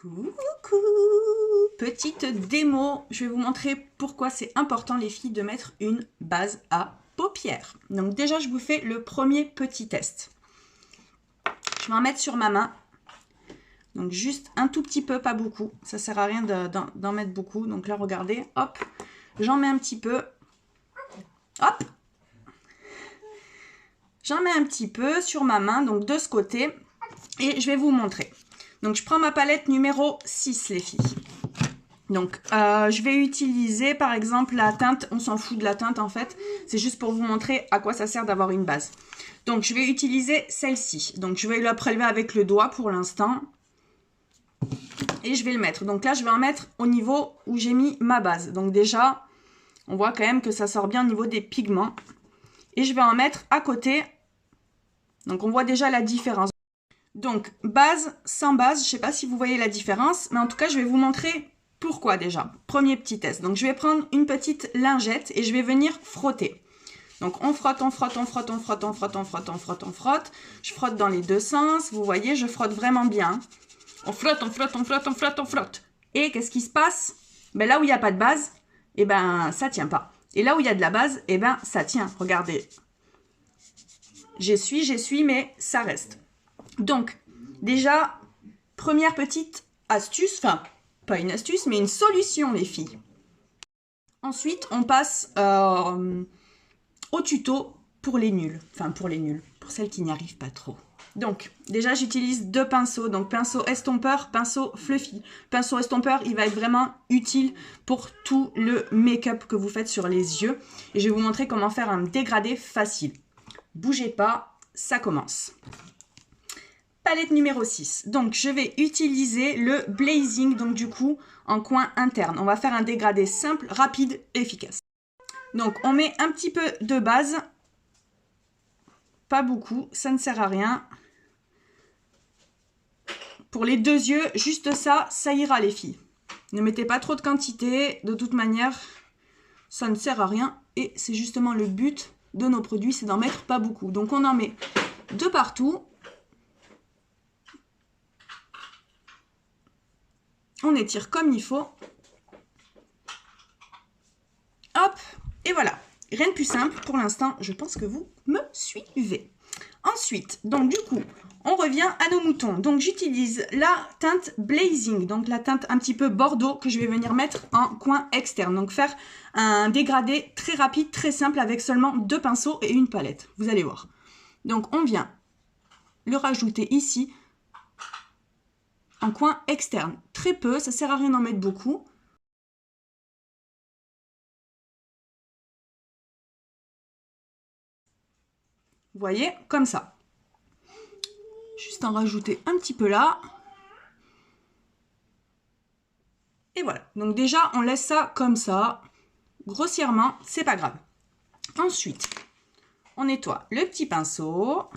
Coucou! Petite démo, je vais vous montrer pourquoi c'est important les filles de mettre une base à paupières. Donc déjà je vous fais le premier petit test. Je vais en mettre sur ma main. Donc juste un tout petit peu, pas beaucoup. Ça sert à rien d'en mettre beaucoup. Donc là regardez, hop, j'en mets un petit peu. Hop! J'en mets un petit peu sur ma main, donc de ce côté. Et je vais vous montrer. Donc, je prends ma palette numéro 6, les filles. Donc, je vais utiliser, par exemple, la teinte. On s'en fout de la teinte, en fait. C'est juste pour vous montrer à quoi ça sert d'avoir une base. Donc, je vais utiliser celle-ci. Donc, je vais la prélever avec le doigt pour l'instant. Et je vais le mettre. Donc là, je vais en mettre au niveau où j'ai mis ma base. Donc déjà, on voit quand même que ça sort bien au niveau des pigments. Et je vais en mettre à côté. Donc, on voit déjà la différence. Donc, base, sans base, je ne sais pas si vous voyez la différence, mais en tout cas, je vais vous montrer pourquoi déjà. Premier petit test. Donc, je vais prendre une petite lingette et je vais venir frotter. Donc, on frotte, on frotte, on frotte, on frotte, on frotte, on frotte, on frotte, on frotte. Je frotte dans les deux sens. Vous voyez, je frotte vraiment bien. On flotte, on flotte, on flotte, on flotte, on flotte. Et qu'est-ce qui se passe? Ben, là où il n'y a pas de base, eh ben, ça ne tient pas. Et là où il y a de la base, eh ben, ça tient. Regardez. J'essuie, mais ça reste. Donc, déjà, première petite astuce, enfin, pas une astuce, mais une solution, les filles. Ensuite, on passe au tuto pour les nuls. Enfin, pour les nuls, pour celles qui n'y arrivent pas trop. Donc, déjà, j'utilise deux pinceaux. Donc, pinceau estompeur, pinceau fluffy. Pinceau estompeur, il va être vraiment utile pour tout le make-up que vous faites sur les yeux. Et je vais vous montrer comment faire un dégradé facile. Bougez pas, ça commence. Palette numéro 6. Donc, je vais utiliser le Blazing, donc du coup, en coin interne. On va faire un dégradé simple, rapide, efficace. Donc, on met un petit peu de base. Pas beaucoup, ça ne sert à rien. Pour les deux yeux, juste ça, ça ira les filles. Ne mettez pas trop de quantité. De toute manière, ça ne sert à rien. Et c'est justement le but de nos produits, c'est d'en mettre pas beaucoup. Donc, on en met de partout. On étire comme il faut. Hop, et voilà. Rien de plus simple pour l'instant. Je pense que vous me suivez. Ensuite, donc du coup, on revient à nos moutons. Donc j'utilise la teinte Blazing, donc la teinte un petit peu bordeaux que je vais venir mettre en coin externe. Donc faire un dégradé très rapide, très simple avec seulement deux pinceaux et une palette. Vous allez voir. Donc on vient le rajouter ici en coin externe. Très peu, ça sert à rien d'en mettre beaucoup. Vous voyez, comme ça. Juste en rajouter un petit peu là. Et voilà. Donc déjà, on laisse ça comme ça. Grossièrement, c'est pas grave. Ensuite, on nettoie le petit pinceau.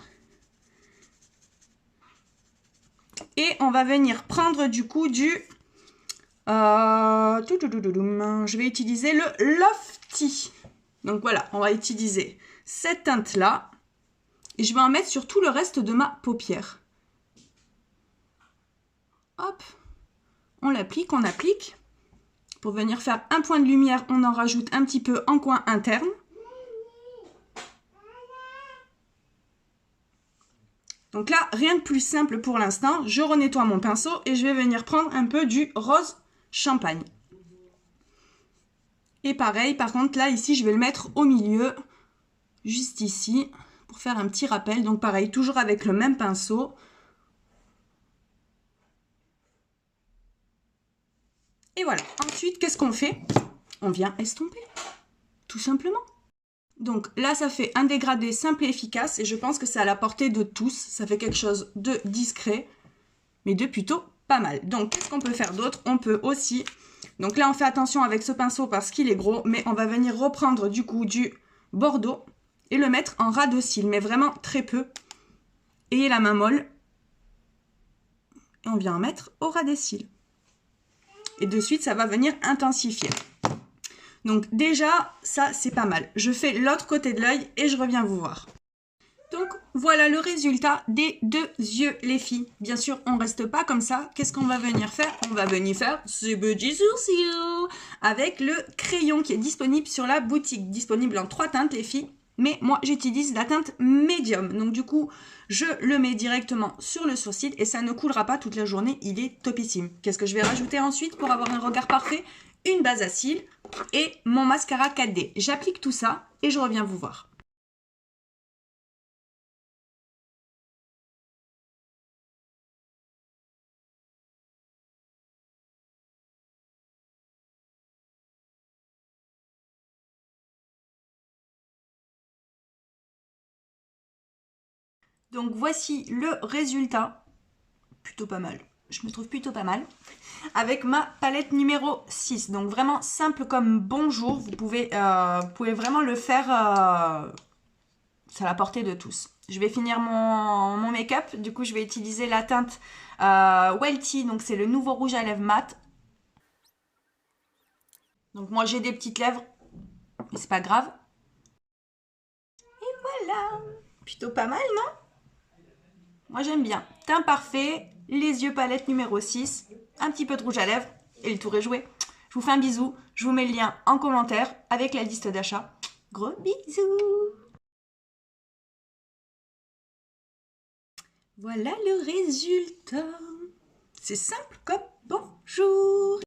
Et on va venir prendre du coup du... je vais utiliser le Lofty. Donc voilà, on va utiliser cette teinte-là. Et je vais en mettre sur tout le reste de ma paupière. Hop, on l'applique, on applique. Pour venir faire un point de lumière, on en rajoute un petit peu en coin interne. Donc là, rien de plus simple pour l'instant. Je renettoie mon pinceau et je vais venir prendre un peu du rose champagne. Et pareil, par contre, là, ici, je vais le mettre au milieu, juste ici, pour faire un petit rappel. Donc pareil, toujours avec le même pinceau. Et voilà. Ensuite, qu'est-ce qu'on fait? On vient estomper, tout simplement. Donc là, ça fait un dégradé simple et efficace. Et je pense que c'est à la portée de tous. Ça fait quelque chose de discret, mais de plutôt pas mal. Donc, qu'est-ce qu'on peut faire d'autre? On peut aussi... Donc là, on fait attention avec ce pinceau parce qu'il est gros. Mais on va venir reprendre du coup du bordeaux et le mettre en ras de cils. Mais vraiment très peu. Ayez la main molle. Et on vient en mettre au ras des cils. Et de suite, ça va venir intensifier. Donc déjà, ça, c'est pas mal. Je fais l'autre côté de l'œil et je reviens vous voir. Donc, voilà le résultat des 2 yeux, les filles. Bien sûr, on reste pas comme ça. Qu'est-ce qu'on va venir faire? On va venir faire ce petits sourcils avec le crayon qui est disponible sur la boutique. Disponible en 3 teintes, les filles. Mais moi, j'utilise la teinte médium. Donc, du coup, je le mets directement sur le sourcil et ça ne coulera pas toute la journée. Il est topissime. Qu'est-ce que je vais rajouter ensuite pour avoir un regard parfait? Une base à cils et mon mascara 4D. J'applique tout ça et je reviens vous voir. Donc voici le résultat, plutôt pas mal, je me trouve plutôt pas mal, avec ma palette numéro 6. Donc vraiment simple comme bonjour, vous pouvez vraiment le faire, c'est à la portée de tous. Je vais finir mon make-up, du coup je vais utiliser la teinte Welty, donc c'est le nouveau rouge à lèvres mat. Donc moi j'ai des petites lèvres, mais c'est pas grave. Et voilà, plutôt pas mal, non? Moi j'aime bien. Teint parfait, les yeux palette numéro 6, un petit peu de rouge à lèvres et le tour est joué. Je vous fais un bisou, je vous mets le lien en commentaire avec la liste d'achat. Gros bisous. Voilà le résultat. C'est simple comme bonjour.